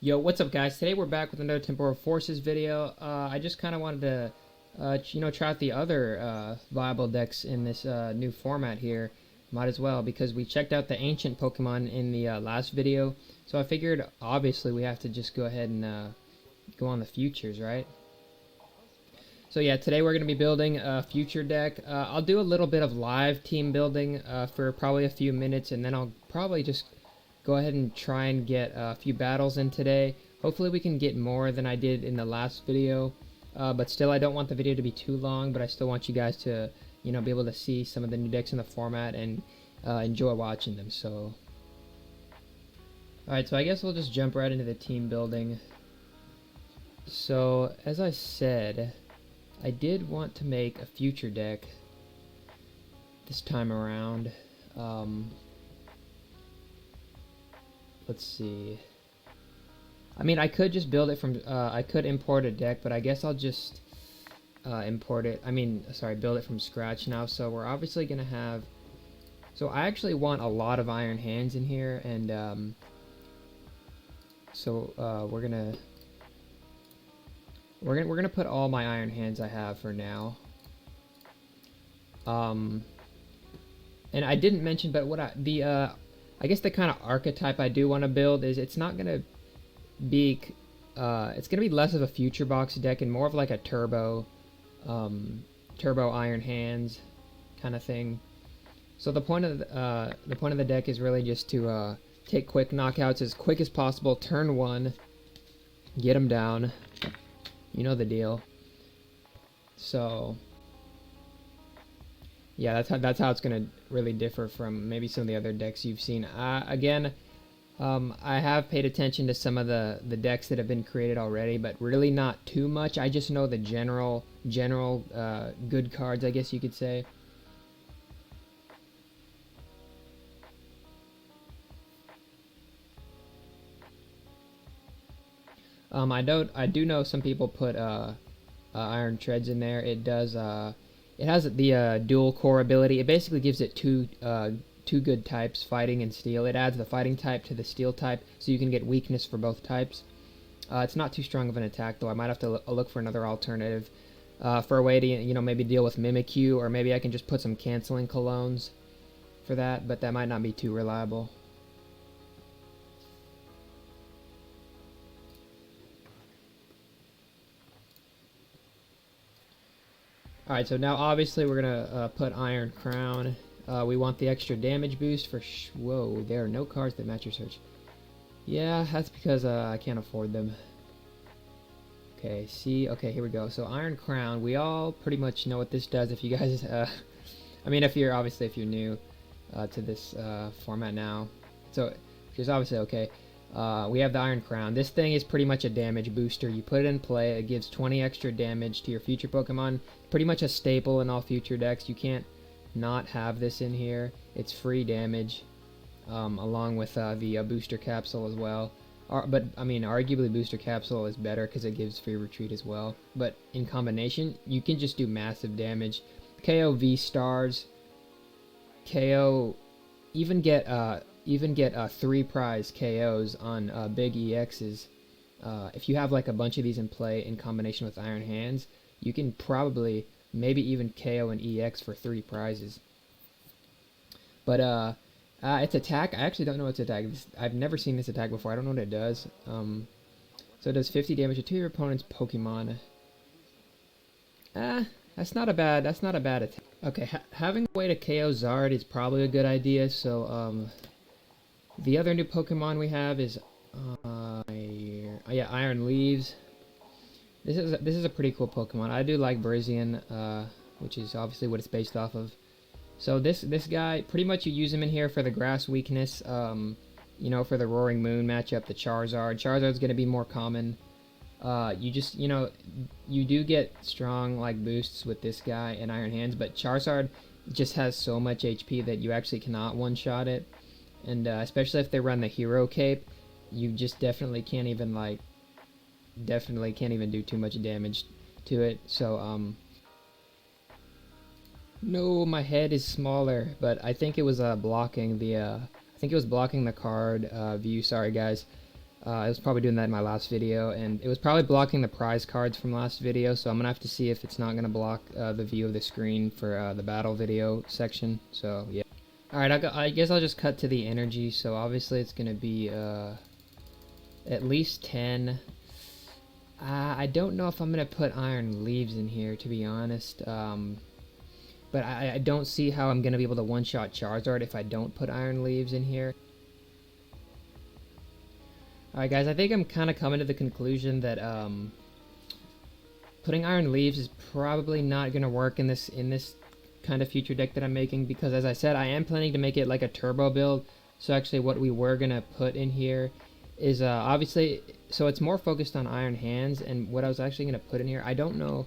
Yo, what's up, guys? Today we're back with another Temporal Forces video. I just kind of wanted to, try out the other viable decks in this new format here. Might as well, because we checked out the ancient Pokemon in the last video. So I figured, obviously, we have to just go ahead and go on the futures, right? So yeah, today we're going to be building a future deck. I'll do a little bit of live team building for probably a few minutes, and then I'll probably just go ahead and try and get a few battles in today. Hopefully we can get more than I did in the last video, but still I don't want the video to be too long, but I still want you guys to, be able to see some of the new decks in the format and enjoy watching them. So, alright, so I guess we'll just jump right into the team building. So, as I said, I did want to make a future deck this time around. Let's see. I mean, I could just build it from, I could import a deck, but I guess I'll just build it from scratch now. So we're obviously going to have, so I actually want a lot of Iron Hands in here, and we're gonna put all my Iron Hands I have for now. And I didn't mention, but I guess the kind of archetype I do want to build is it's not gonna be it's gonna be less of a future box deck and more of like a turbo Iron Hands kind of thing. So the point of the deck is really just to take quick knockouts as quick as possible. Turn one, get them down. You know the deal. So yeah, that's how it's gonna really differ from maybe some of the other decks you've seen. Again, I have paid attention to some of the decks that have been created already, but really not too much. I just know the general good cards, I guess you could say. I do know some people put Iron Treads in there. It does. It has the dual core ability. It basically gives it two good types, fighting and steel. It adds the fighting type to the steel type, so you can get weakness for both types. It's not too strong of an attack, though. I might have to look for another alternative for a way to, maybe deal with Mimikyu, or maybe I can just put some canceling colognes for that, but that might not be too reliable. Alright, so now obviously we're going to put Iron Crown. We want the extra damage boost for whoa, there are no cards that match your search. Yeah, that's because I can't afford them. Okay, okay, here we go. So Iron Crown, we all pretty much know what this does if you guys, if you're new to this format now. So, here's obviously okay. We have the Iron Crown. This thing is pretty much a damage booster. You put it in play, it gives 20 extra damage to your future Pokemon. Pretty much a staple in all future decks. You can't not have this in here. It's free damage, along with the booster capsule as well. Arguably booster capsule is better because it gives free retreat as well. But in combination, you can just do massive damage. KO V stars. KO even get 3 prize KOs on big EXs. If you have like a bunch of these in play in combination with Iron Hands, you can probably maybe even KO an EX for 3 prizes. But its attack, I actually don't know its attack. I've never seen this attack before. I don't know what it does. So it does 50 damage to your opponent's Pokemon. That's not a bad attack. Okay, having a way to KO Zard is probably a good idea. So the other new Pokemon we have is Iron Leaves. This is a pretty cool Pokemon. I do like Brizion, which is obviously what it's based off of. So this guy, pretty much you use him in here for the grass weakness. For the Roaring Moon matchup, the Charizard. Charizard's going to be more common. You do get strong like boosts with this guy and Iron Hands, but Charizard just has so much HP that you actually cannot one-shot it. And especially if they run the Hero Cape, you just definitely can't even do too much damage to it. So no, my head is smaller, but I think it was blocking the card view. Sorry guys. I was probably doing that in my last video, and it was probably blocking the prize cards from last video, so I'm going to have to see if it's not going to block the view of the screen for the battle video section, so yeah. Alright, I guess I'll just cut to the energy, so obviously it's going to be at least 10. I don't know if I'm going to put iron leaves in here, to be honest, but I don't see how I'm going to be able to one-shot Charizard if I don't put iron leaves in here. Alright guys, I think I'm kind of coming to the conclusion that putting iron leaves is probably not going to work in this kind of future deck that I'm making, because as I said, I am planning to make it like a turbo build. So actually what we were going to put in here is obviously, so it's more focused on iron hands, and what I was actually going to put in here, I don't know,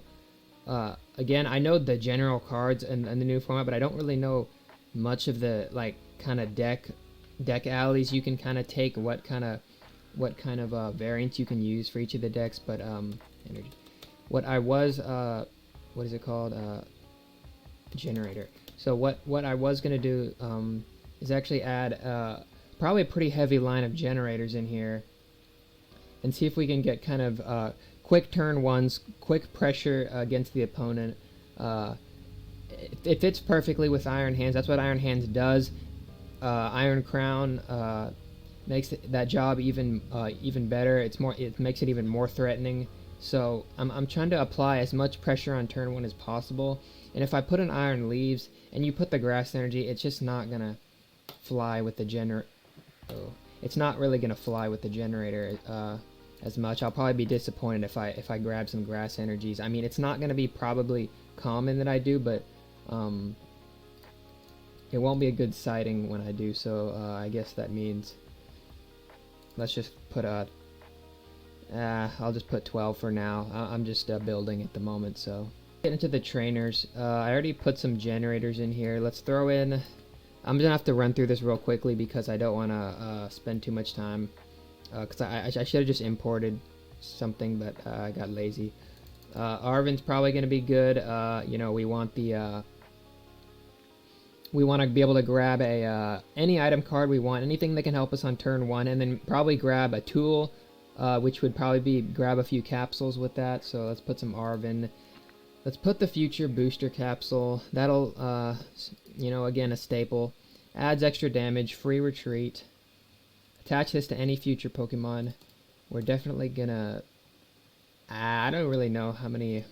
again, I know the general cards and the new format, but I don't really know much of the like kind of deck alleys you can kind of take, what kind of variants you can use for each of the decks. But energy. What I was what is it called? Generator. So what I was gonna do is actually add probably a pretty heavy line of generators in here, and see if we can get kind of quick turn ones, quick pressure against the opponent. It fits perfectly with Iron Hands. That's what Iron Hands does. Iron Crown makes that job even better. It makes it even more threatening. So I'm trying to apply as much pressure on turn 1 as possible. And if I put an Iron Leaves and you put the Grass Energy, it's just not gonna fly with the generator. It's not really gonna fly with the generator as much. I'll probably be disappointed if I grab some Grass Energies. I mean, it's not gonna be probably common that I do, but it won't be a good sighting when I do. So I guess that means let's just put I'll just put 12 for now. I'm just building at the moment. So get into the trainers. I already put some generators in here. Let's throw in, I'm gonna have to run through this real quickly because I don't want to spend too much time, because I should have just imported something, but I got lazy. Arven's probably gonna be good. You know, we want the we want to be able to grab a any item card we want, anything that can help us on turn 1, and then probably grab a tool, which would probably be grab a few capsules with that. So let's put some Arven. Let's put the future booster capsule. That'll, you know, again, a staple. Adds extra damage, free retreat. Attach this to any future Pokemon. We're definitely gonna, I don't really know how many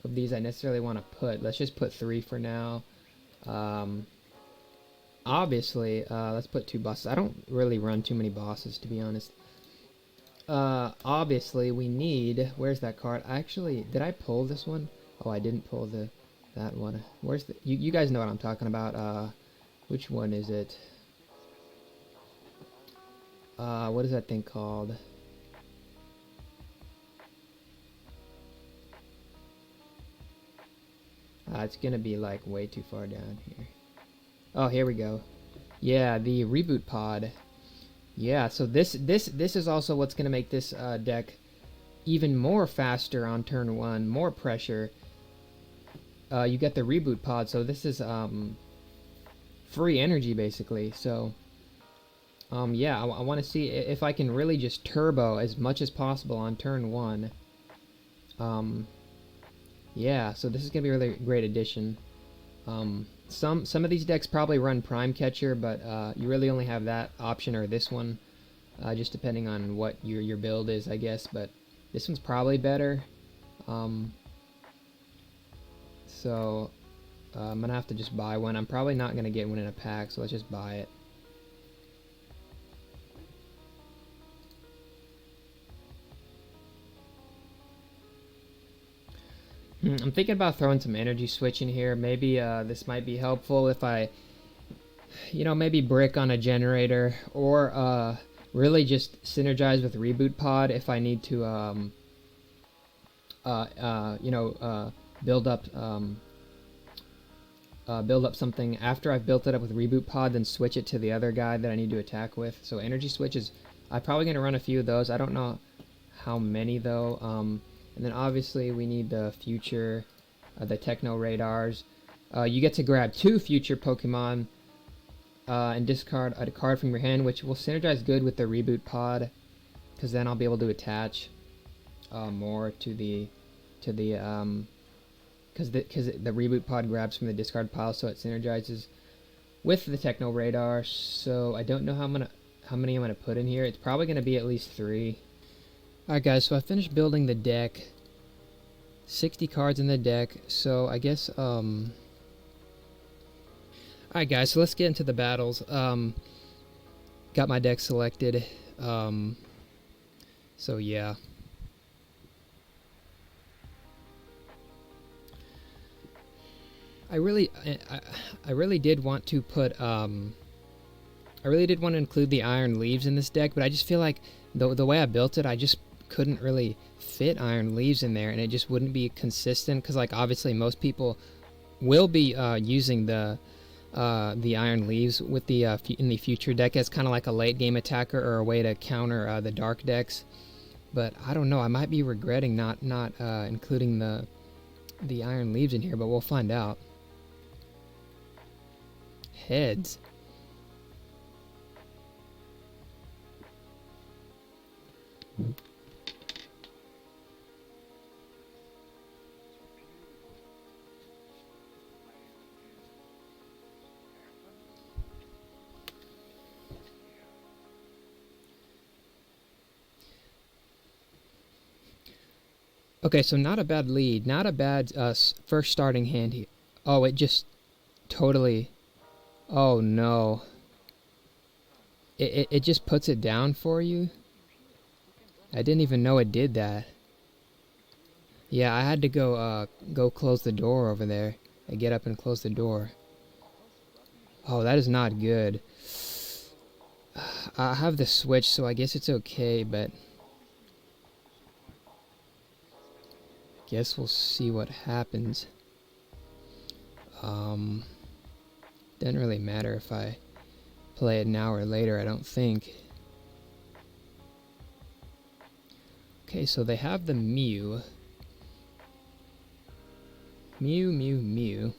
of these I necessarily want to put. Let's just put 3 for now. Obviously, let's put 2 bosses. I don't really run too many bosses, to be honest. Obviously we need, where's that card? Actually, did I pull this one? Oh, I didn't pull that one. Where's the, you guys know what I'm talking about. Which one is it? What is that thing called? It's gonna be like way too far down here. Oh, here we go. Yeah, the reboot pod. Yeah, so this is also what's gonna make this deck even more faster on turn 1, more pressure. You get the reboot pod, so this is free energy basically. So yeah, I want to see if I can really just turbo as much as possible on turn 1. Yeah, so this is gonna be a really great addition. Some of these decks probably run Prime Catcher, but you really only have that option or this one, just depending on what your build is, I guess. But this one's probably better. So I'm gonna have to just buy one. I'm probably not gonna get one in a pack, so let's just buy it. I'm thinking about throwing some energy switch in here. Maybe this might be helpful if I, you know, maybe brick on a generator, or really just synergize with reboot pod if I need to, you know, build up something after I've built it up with reboot pod, then switch it to the other guy that I need to attack with. So energy switches, I'm probably gonna run a few of those. I don't know how many though. And then obviously we need the future, the Techno Radars. You get to grab 2 future Pokemon and discard a card from your hand, which will synergize good with the reboot pod. because then I'll be able to attach more to the because the reboot pod grabs from the discard pile, so it synergizes with the Techno Radar. So I don't know how many I'm gonna put in here. It's probably gonna be at least 3. Alright guys, so I finished building the deck. 60 cards in the deck, so I guess alright guys, so let's get into the battles. Got my deck selected. So yeah. I really did want to put I really did want to include the Iron Leaves in this deck, but I just feel like the way I built it, I just couldn't really fit Iron Leaves in there, and it just wouldn't be consistent, because like obviously most people will be using the Iron Leaves with the in the future deck as kind of like a late game attacker or a way to counter the dark decks. But I don't know, I might be regretting not including the Iron Leaves in here, but we'll find out. Heads. Okay, so not a bad lead, not a bad first starting hand here. Oh, it just totally... Oh no. It just puts it down for you? I didn't even know it did that. Yeah, I had to go close the door over there. I get up and close the door. Oh, that is not good. I have the switch, so I guess it's okay, but... Guess we'll see what happens. Doesn't really matter if I play it now or later, I don't think. Okay, so they have the Mew. Mew.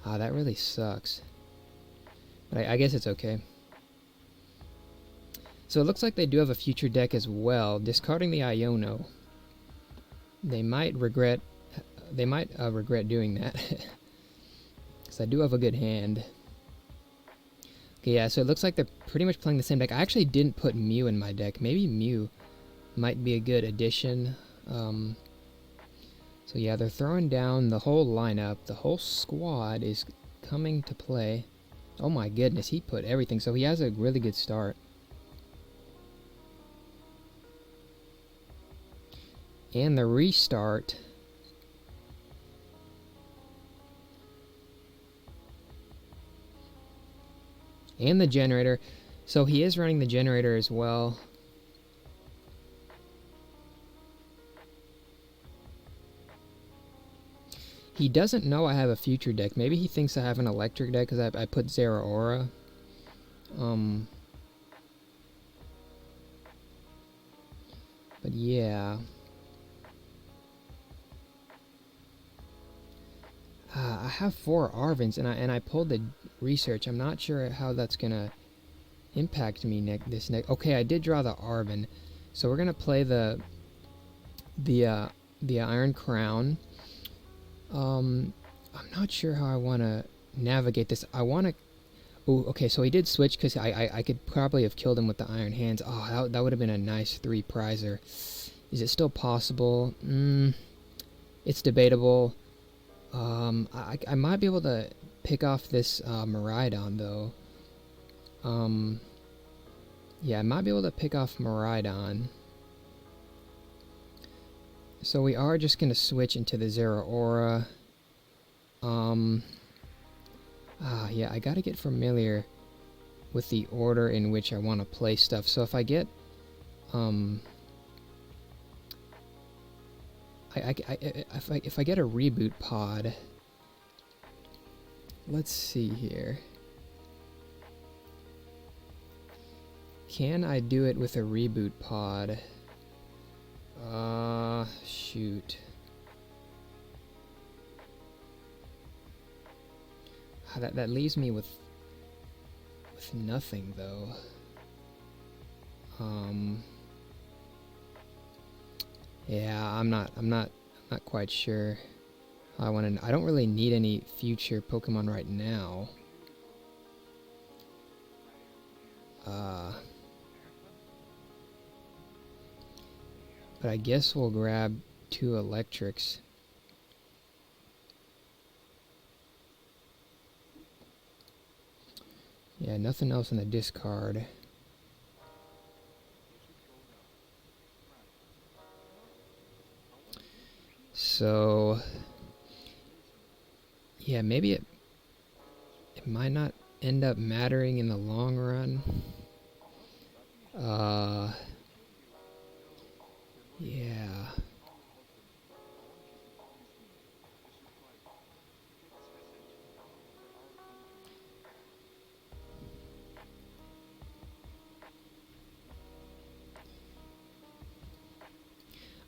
Ah, that really sucks. But I guess it's okay. So it looks like they do have a future deck as well, discarding the Iono. They might regret doing that. Because I do have a good hand. Okay, yeah, so it looks like they're pretty much playing the same deck. I actually didn't put Mew in my deck. Maybe Mew might be a good addition. So yeah, they're throwing down the whole lineup. The whole squad is coming to play. Oh my goodness, he put everything. So he has a really good start. And the restart. And the generator. So he is running the generator as well. He doesn't know I have a future deck. Maybe he thinks I have an electric deck because I put Zeraora. But yeah. I have 4 Arvins, and I pulled the research. I'm not sure how that's gonna impact me this next. Okay, I did draw the Arvin, so we're gonna play the Iron Crown. I'm not sure how I want to navigate this. I want to... Oh, okay, so he did switch because I could probably have killed him with the Iron Hands. Oh, that would have been a nice 3-prizer. Is it still possible? It's debatable. I might be able to pick off this Miraidon, though. Yeah, I might be able to pick off Miraidon. So we are just going to switch into the Zeraora. Yeah, I gotta get familiar with the order in which I want to play stuff. So if I get, if I get a reboot pod, let's see here. Can I do it with a reboot pod? Shoot. That leaves me with nothing, though. Yeah, I'm not quite sure. I don't really need any future Pokemon right now. But I guess we'll grab 2 electrics. Yeah, nothing else in the discard. So, yeah, maybe it might not end up mattering in the long run. Yeah.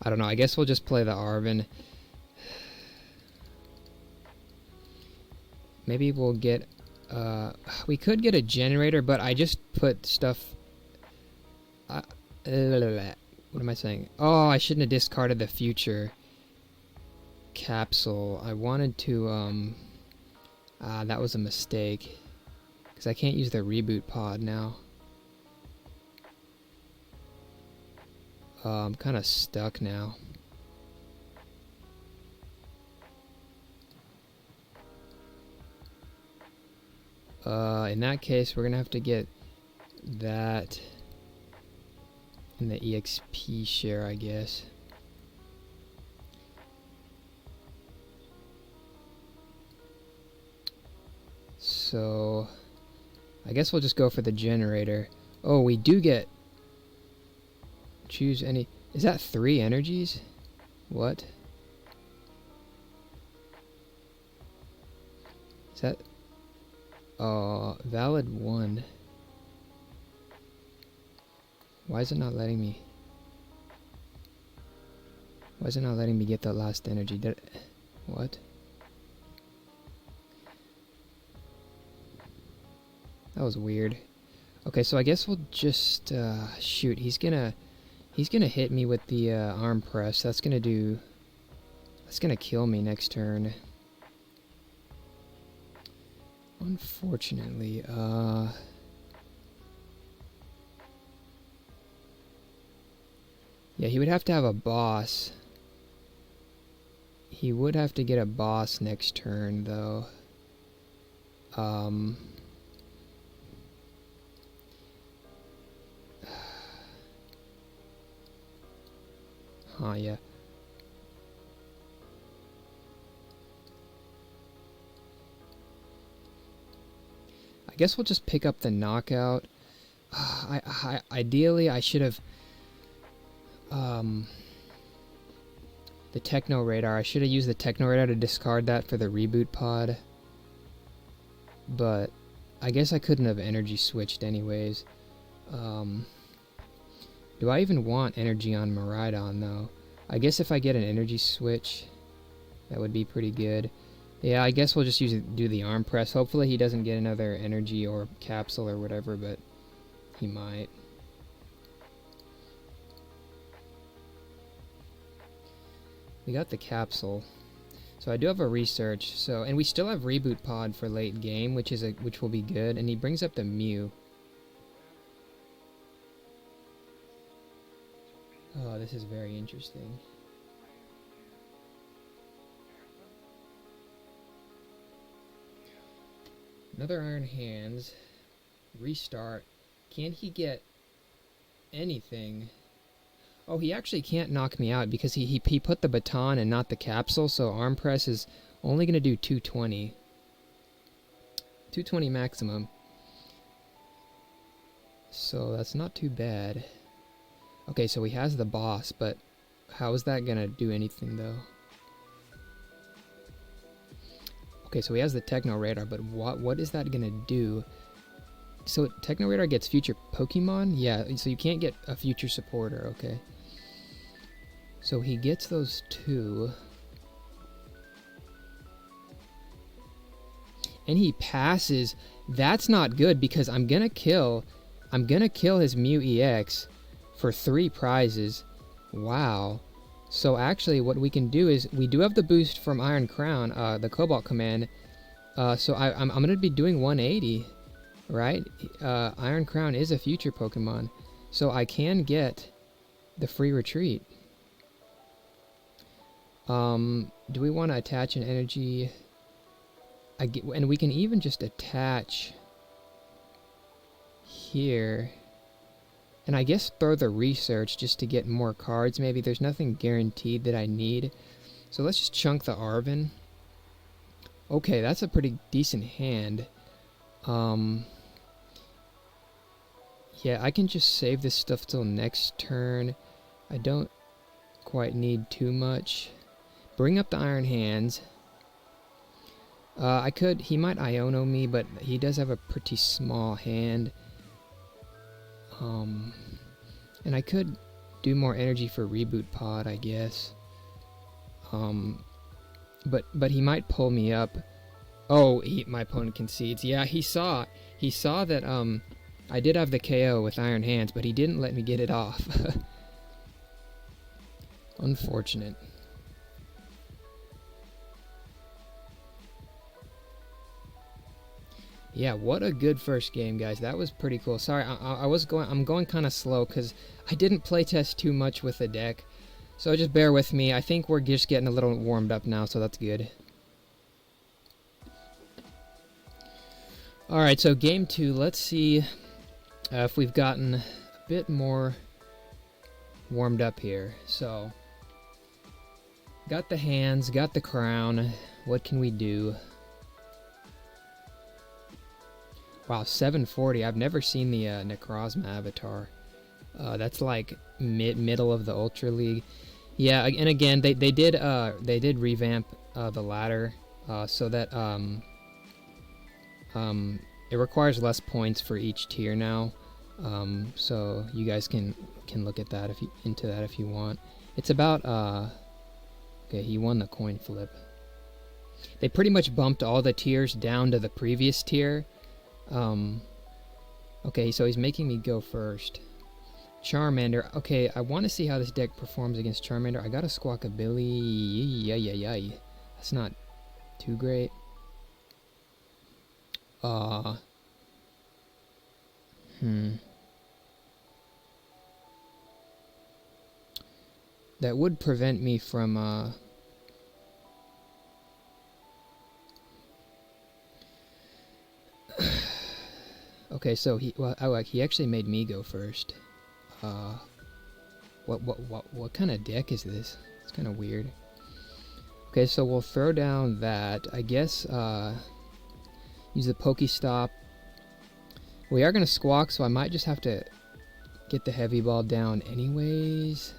I don't know, I guess we'll just play the Arven. Maybe we'll get, we could get a generator, but I just put stuff, what am I saying? Oh, I shouldn't have discarded the future capsule. I wanted to, that was a mistake. Because I can't use the reboot pod now. I'm kind of stuck now. In that case, we're going to have to get that in the EXP share, I guess. So, I guess we'll just go for the generator. Oh, we do get... Choose any... Is that 3 energies? What? Is that... valid 1. Why is it not letting me... Why is it not letting me get that last energy? What? That was weird. Okay, so I guess we'll just... shoot, he's gonna hit me with the arm press. That's gonna kill me next turn. Unfortunately, yeah, he would have to have a boss. He would have to get a boss next turn, though. Yeah. I guess we'll just pick up the knockout. Ideally, I should have... the Techno Radar. I should have used the Techno Radar to discard that for the reboot pod. But I guess I couldn't have energy switched anyways. Do I even want energy on Miraidon, though? I guess if I get an energy switch, that would be pretty good. Yeah, I guess we'll just do the arm press. Hopefully he doesn't get another energy or capsule or whatever, but he might. We got the capsule. So I do have a research. So, and we still have reboot pod for late game, which will be good. And he brings up the Mew. Oh, this is very interesting. Another Iron Hands. Restart. Can he get anything? Oh, he actually can't knock me out because he put the baton and not the capsule, so arm press is only going to do 220. 220 maximum. So that's not too bad. Okay, so he has the boss, but how is that going to do anything, though? Okay, so he has the Techno Radar, but what is that going to do? So Techno Radar gets future Pokemon? Yeah, so you can't get a future supporter, okay. So he gets those 2. And he passes. That's not good because I'm gonna kill his Mew EX. for 3 prizes. Wow. So actually what we can do is, we do have the boost from Iron Crown, the Cobalt command. So I'm going to be doing 180, right? Iron Crown is a future Pokemon. So I can get the free retreat. Do we want to attach an energy? And we can even just attach here. And I guess throw the research just to get more cards maybe. There's nothing guaranteed that I need. So let's just chunk the Arven. Okay, that's a pretty decent hand. Yeah, I can just save this stuff till next turn. I don't quite need too much. Bring up the Iron Hands. He might Iono me, but he does have a pretty small hand. And I could do more energy for Reboot Pod, I guess. But he might pull me up. Oh, my opponent concedes. Yeah, he saw that I did have the KO with Iron Hands, but he didn't let me get it off. Unfortunate. Yeah, what a good first game, guys. That was pretty cool. Sorry, I'm going kind of slow because I didn't playtest too much with the deck. So just bear with me. I think we're just getting a little warmed up now, so that's good. Alright, so game 2. Let's see if we've gotten a bit more warmed up here. So, got the hands, got the crown. What can we do? Wow, 740. I've never seen the Necrozma avatar. That's like middle of the Ultra League. Yeah, and again, they did revamp the ladder so that it requires less points for each tier now. So you guys can look at that into that if you want. It's about okay, he won the coin flip. They pretty much bumped all the tiers down to the previous tier. Okay, so he's making me go first. Charmander. Okay, I want to see how this deck performs against Charmander. I got a Squawkabilly. Yay. That's not too great. That would prevent me from, okay, so he actually made me go first. What kind of deck is this? It's kind of weird. Okay, so we'll throw down that. I guess, use the Pokestop. We are going to Squawk, so I might just have to get the Heavy Ball down anyways.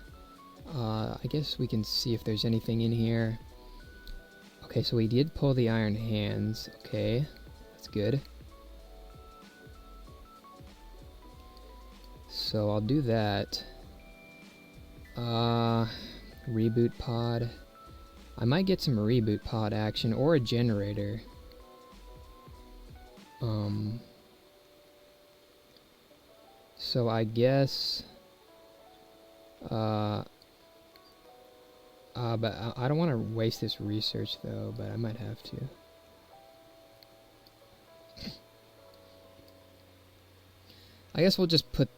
I guess we can see if there's anything in here. Okay, so we did pull the Iron Hands. Okay, that's good. So I'll do that. Reboot Pod. I might get some Reboot Pod action or a generator. So I guess but I don't want to waste this research though, but I might have to. I guess we'll just put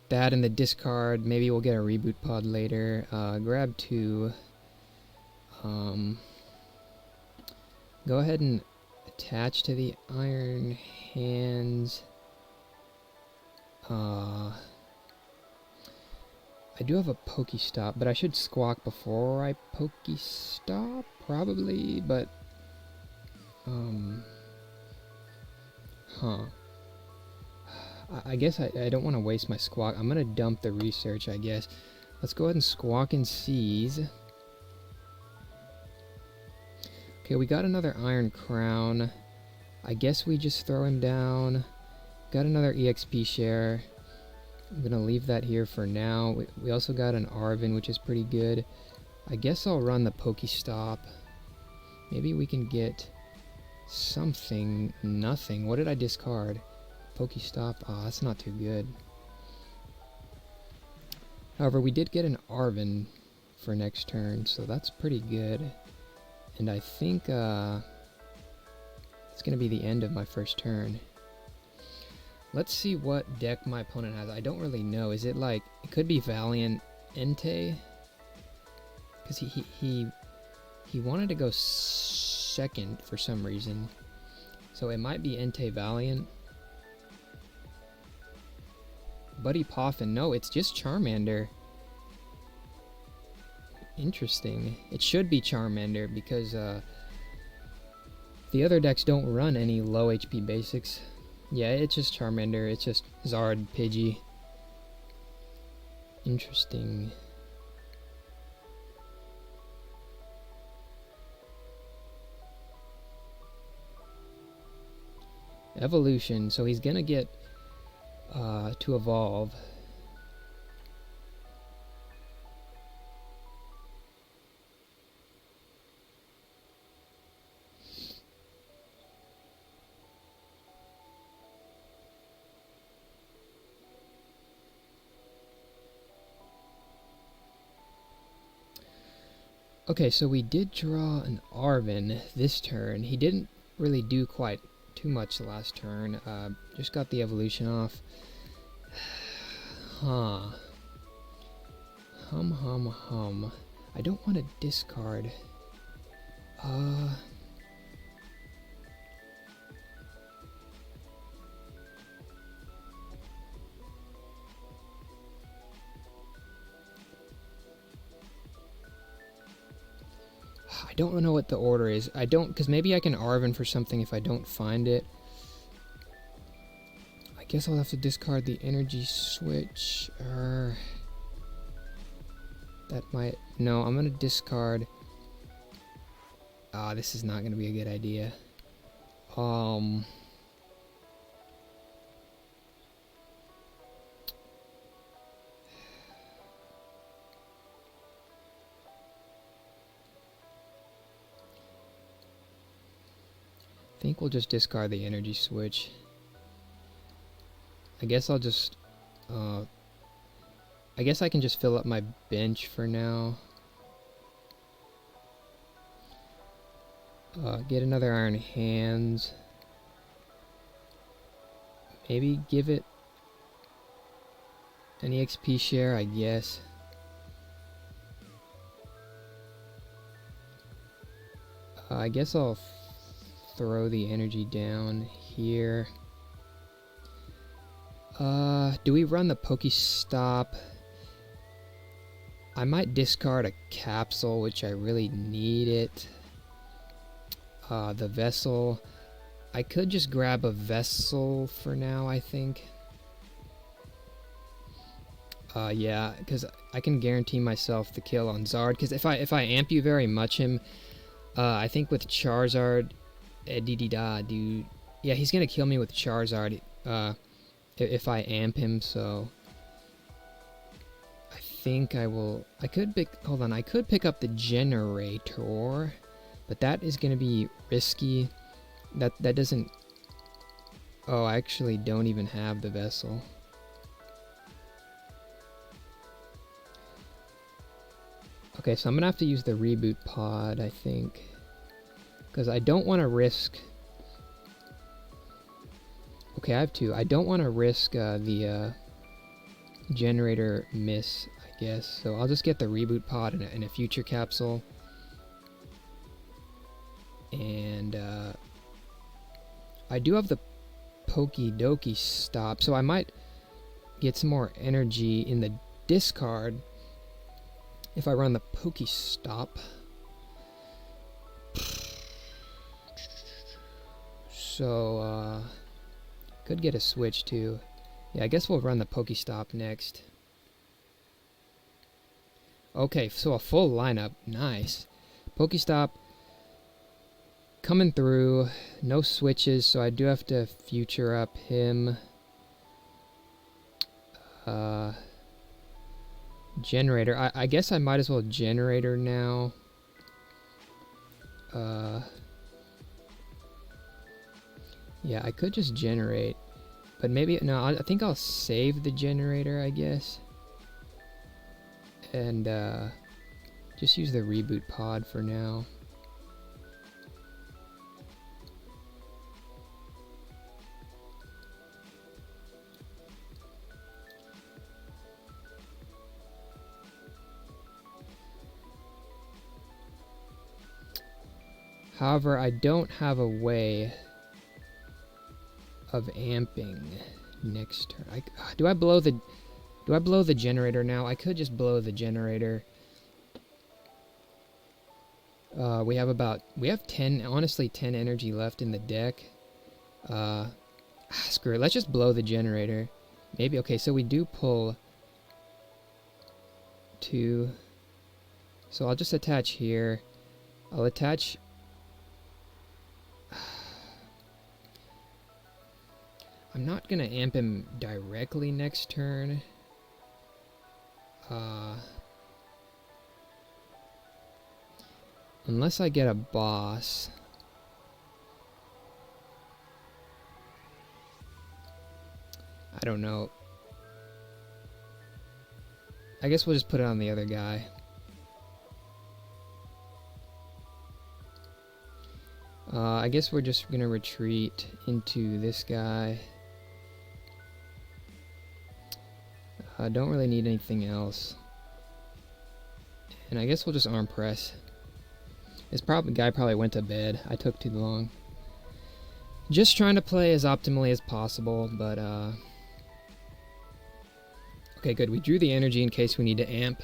that in the discard. Maybe we'll get a Reboot Pod later. Grab 2. Go ahead and attach to the Iron Hands. I do have a Pokestop, but I should Squawk before I Pokestop, probably, but, I guess I don't want to waste my Squawk. I'm going to dump the research, I guess. Let's go ahead and Squawk and Seize. Okay, we got another Iron Crown. I guess we just throw him down. Got another EXP share. I'm going to leave that here for now. We also got an Arven, which is pretty good. I guess I'll run the Pokestop. Maybe we can get something. Nothing. What did I discard? Pokestop. Oh, that's not too good. However, we did get an Arven for next turn, so that's pretty good. And I think it's going to be the end of my first turn. Let's see what deck my opponent has. I don't really know. Is it like, it could be Valiant Entei? Because he wanted to go second for some reason. So it might be Entei Valiant. Buddy Poffin. No, it's just Charmander. Interesting. It should be Charmander because the other decks don't run any low HP basics. Yeah, it's just Charmander. It's just Zard, Pidgey. Interesting. Evolution. So he's gonna get to evolve. Okay, so we did draw an Arven this turn. He didn't really do quite too much last turn. Just got the evolution off. Huh. Hum. I don't want to discard. I don't know what the order is. I don't, because maybe I can Arven for something if I don't find it. I guess I'll have to discard the energy switch. That might, no, I'm gonna discard. This is not gonna be a good idea. I think we'll just discard the energy switch. I guess I'll just, I guess I can just fill up my bench for now. Get another Iron Hands. Maybe give it an EXP share, I guess. I guess I'll throw the energy down here. Do we run the Pokestop? I might discard a capsule, which I really need it. The vessel. I could just grab a vessel for now, I think. Yeah, because I can guarantee myself the kill on Zard. Because if I amp you very much him, I think with Charizard, dude. Yeah, he's gonna kill me with Charizard if I amp him, so I think I will. I could pick. Hold on, I could pick up the generator, but that is gonna be risky. That doesn't. Oh, I actually don't even have the vessel. Okay, so I'm gonna have to use the reboot pod, I think. Because I don't want to risk... Okay, I have two. I don't want to risk the generator miss, I guess. So I'll just get the reboot pod in a future capsule. And I do have the Pokedoki stop, so I might get some more energy in the discard if I run the Pokestop. So, could get a switch too. Yeah, I guess we'll run the Pokestop next. Okay, so a full lineup. Nice. Pokestop coming through. No switches, so I do have to future up him. Generator. I guess I might as well generator now. Yeah, I could just generate, but maybe no. I think I'll save the generator, I guess. and just use the reboot pod for now. However, I don't have a way of amping next turn. Do I blow the generator now? I could just blow the generator. We have 10, honestly 10 energy left in the deck. Screw it, let's just blow the generator. Maybe, okay, so we do pull 2. So I'll just attach here. I'll attach... I'm not gonna amp him directly next turn. Unless I get a boss. I don't know. I guess we'll just put it on the other guy. I guess we're just gonna retreat into this guy. I don't really need anything else. And I guess we'll just arm press. This guy probably went to bed. I took too long. Just trying to play as optimally as possible, but okay, good. We drew the energy in case we need to amp.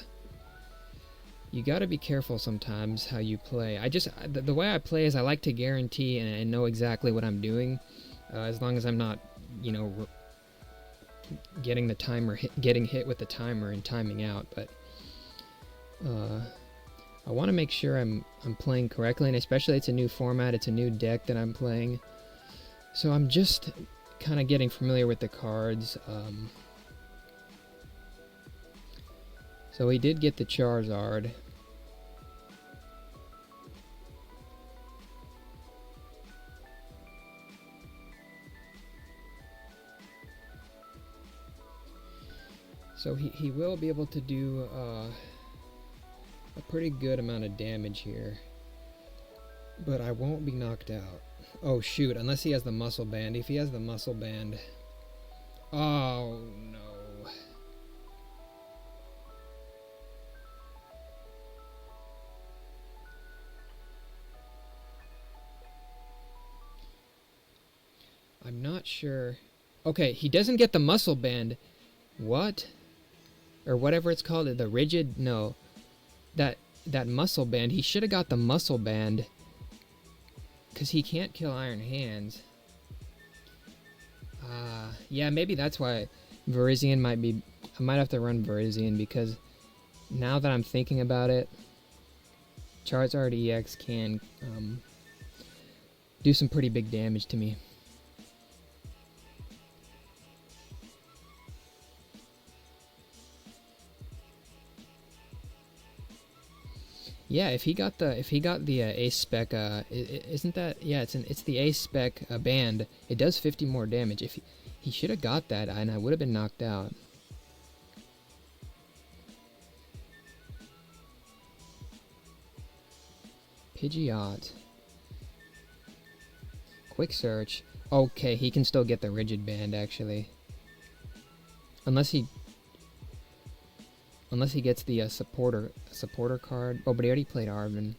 You gotta be careful sometimes how you play. The way I play is I like to guarantee and know exactly what I'm doing, as long as I'm not, you know, getting the timer, getting hit with the timer and timing out. But I want to make sure I'm playing correctly, and especially it's a new format, it's a new deck that I'm playing, so I'm just kind of getting familiar with the cards. So we did get the Charizard. So he will be able to do a pretty good amount of damage here. But I won't be knocked out. Oh shoot, unless he has the muscle band. If he has the muscle band... Oh no. I'm not sure. Okay, he doesn't get the muscle band. What? Or whatever it's called, the rigid? No. That muscle band, he should have got the muscle band. Because he can't kill Iron Hands. Yeah, maybe that's why Virizion might be... I might have to run Virizion, because now that I'm thinking about it, Charizard EX can do some pretty big damage to me. Yeah, if he got the ace spec, isn't that, yeah, it's the ace spec band. It does 50 more damage. If he should have got that, and I would have been knocked out. Pidgeot. Quick search. Okay, he can still get the rigid band actually. Unless he gets the supporter card. Oh, but he already played Arven.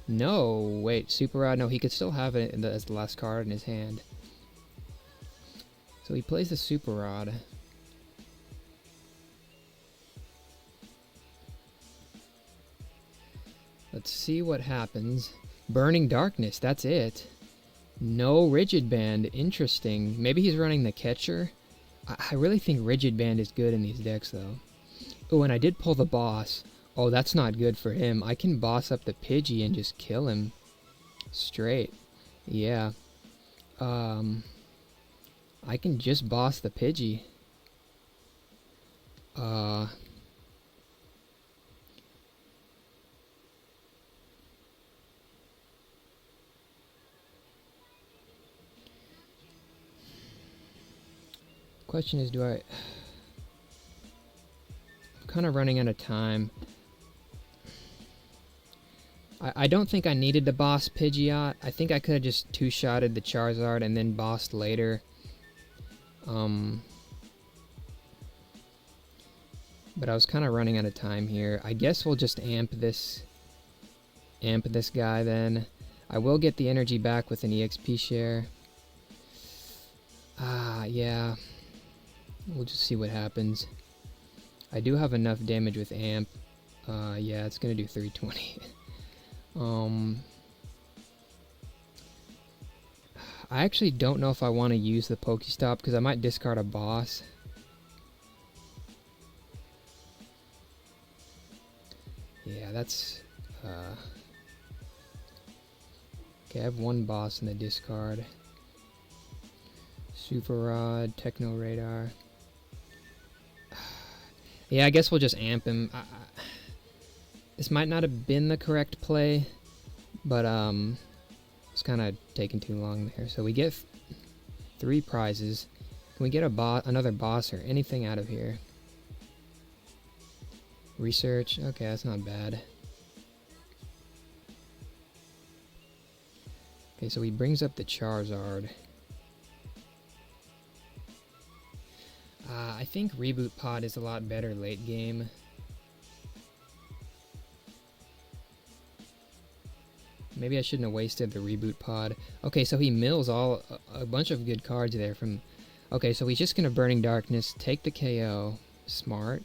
No, wait, Super Rod. No, he could still have it as the last card in his hand. So he plays the Super Rod. Let's see what happens. Burning Darkness, that's it. No Rigid Band, interesting. Maybe he's running the catcher. I really think Rigid Band is good in these decks, though. Oh, and I did pull the boss. Oh, that's not good for him. I can boss up the Pidgey and just kill him. Straight. Yeah. I can just boss the Pidgey. Question is, do I... I'm kind of running out of time. I don't think I needed to boss Pidgeot. I think I could have just two-shotted the Charizard and then bossed later. But I was kind of running out of time here. I guess we'll just amp this guy then. I will get the energy back with an EXP share. Yeah. We'll just see what happens. I do have enough damage with amp. Yeah, it's gonna do 320. I actually don't know if I want to use the Pokestop because I might discard a boss. Yeah, that's... Okay, I have one boss in the discard. Super Rod, Techno Radar. Yeah, I guess we'll just amp him. This might not have been the correct play, but it's kind of taking too long there. So we get 3 prizes. Can we get another boss or anything out of here? Research. Okay, that's not bad. Okay, so he brings up the Charizard. I think Reboot Pod is a lot better late game. Maybe I shouldn't have wasted the Reboot Pod. Okay, so he mills a bunch of good cards there from... Okay, so he's just gonna Burning Darkness, take the KO. Smart.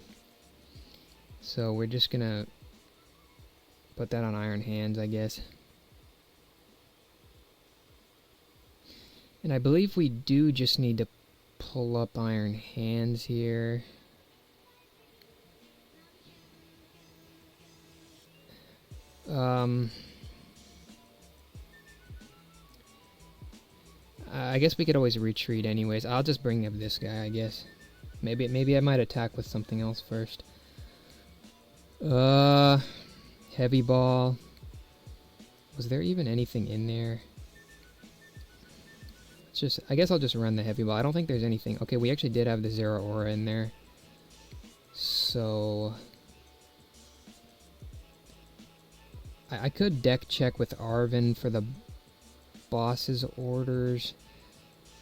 So we're just gonna put that on Iron Hands, I guess. And I believe we do just need to pull up Iron Hands here. I guess we could always retreat anyways. I'll just bring up this guy, I guess. Maybe I might attack with something else first. Heavy Ball. Was there even anything in there? I guess I'll just run the Heavy Ball. I don't think there's anything. Okay, we actually did have the Zeraora in there. So... I could deck check with Arven for the boss's orders.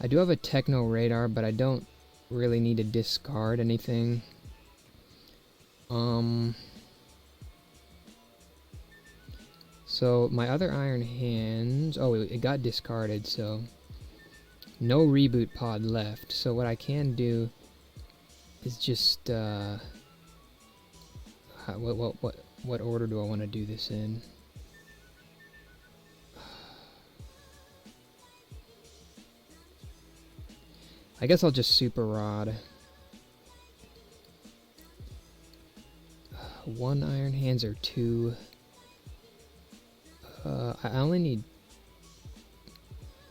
I do have a Techno Radar, but I don't really need to discard anything. So my other Iron Hands... Oh, it got discarded, so... No Reboot Pod left, so what I can do is just what order do I want to do this in? I guess I'll just Super Rod. 1 Iron Hands or 2. I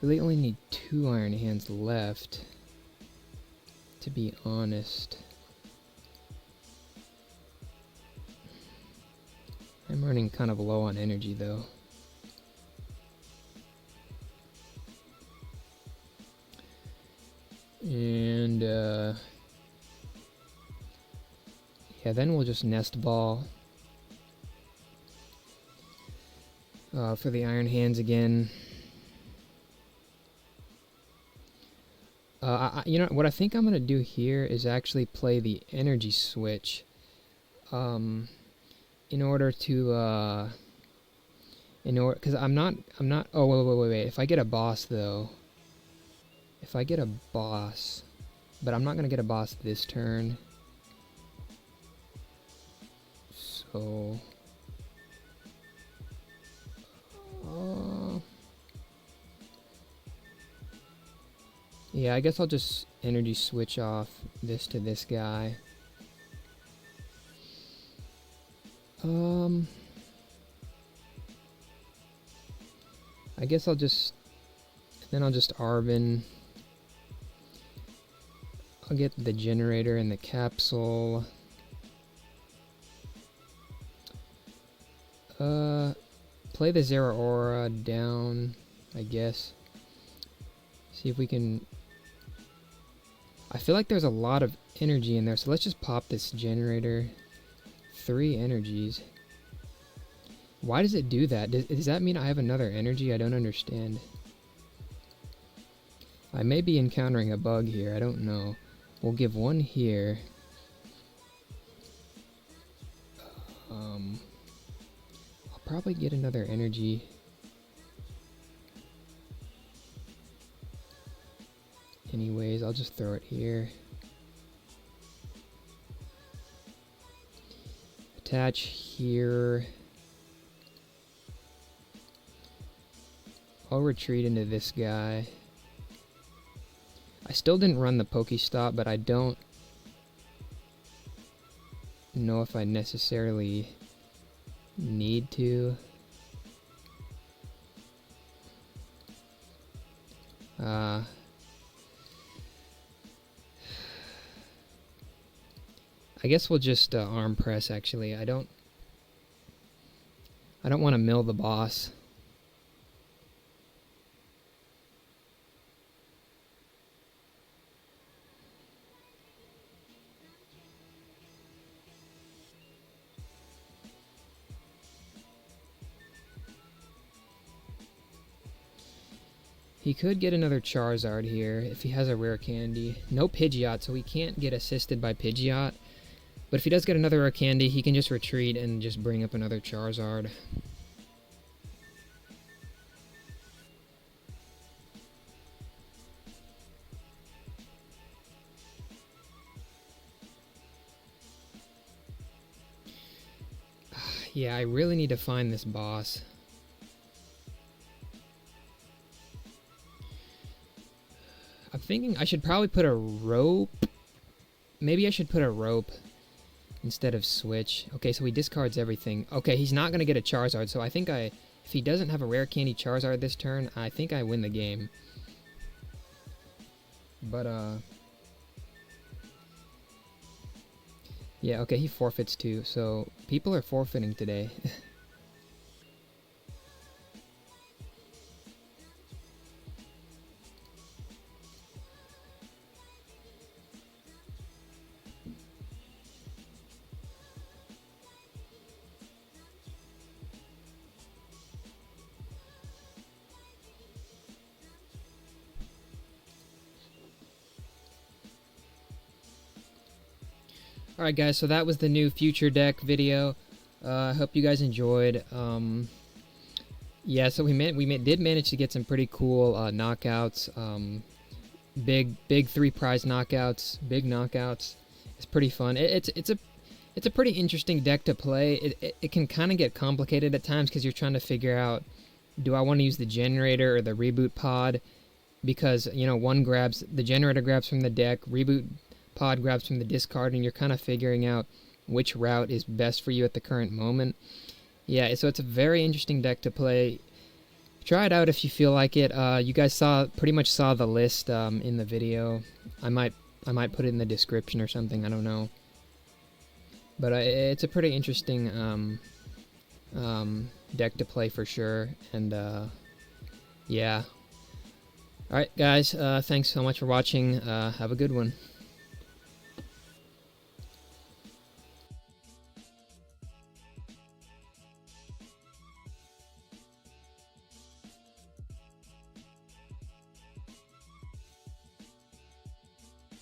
really only need 2 Iron Hands left, to be honest. I'm running kind of low on energy though. And yeah, then we'll just Nest Ball for the Iron Hands again. You know what I think I'm gonna do here is actually play the energy switch, in order to because I'm not. Oh wait. If I get a boss though, but I'm not gonna get a boss this turn. So. Yeah, I guess I'll just energy switch off this to this guy. I guess I'll just Arven. I'll get the generator and the capsule. Play the Zeraora down, I guess. See if we can... I feel like there's a lot of energy in there, so let's just pop this generator. 3 energies. Why does it do that? Does that mean I have another energy? I don't understand. I may be encountering a bug here, I don't know. We'll give 1 here. I'll probably get another energy. Anyways, I'll just throw it here. Attach here. I'll retreat into this guy. I still didn't run the Pokestop, but I don't know if I necessarily need to. I guess we'll just arm press, actually. I don't want to mill the boss. He could get another Charizard here if he has a rare candy. No Pidgeot, so he can't get assisted by Pidgeot. But if he does get another rare candy, he can just retreat and just bring up another Charizard. Yeah, I really need to find this boss. I'm thinking I should probably put a rope. Maybe I should put a rope instead of switch. Okay, so he discards everything. Okay, he's not going to get a Charizard, so I think if he doesn't have a rare candy Charizard this turn, I think I win the game. But, yeah, okay, he forfeits too, so people are forfeiting today. Alright guys, so that was the new future deck video. I hope you guys enjoyed. Yeah, so we did manage to get some pretty cool knockouts. Big 3 prize knockouts, big knockouts. It's pretty fun. It's a pretty interesting deck to play. It can kind of get complicated at times because you're trying to figure out, do I want to use the generator or the reboot pod? Because, you know, the generator grabs from the deck, reboot pod grabs from the discard, and you're kind of figuring out which route is best for you at the current moment. Yeah, so it's a very interesting deck to play. Try it out if you feel like it. You guys pretty much saw the list in the video. I might put it in the description or something, I don't know. But it's a pretty interesting deck to play for sure, and yeah. Alright guys, thanks so much for watching. Have a good one.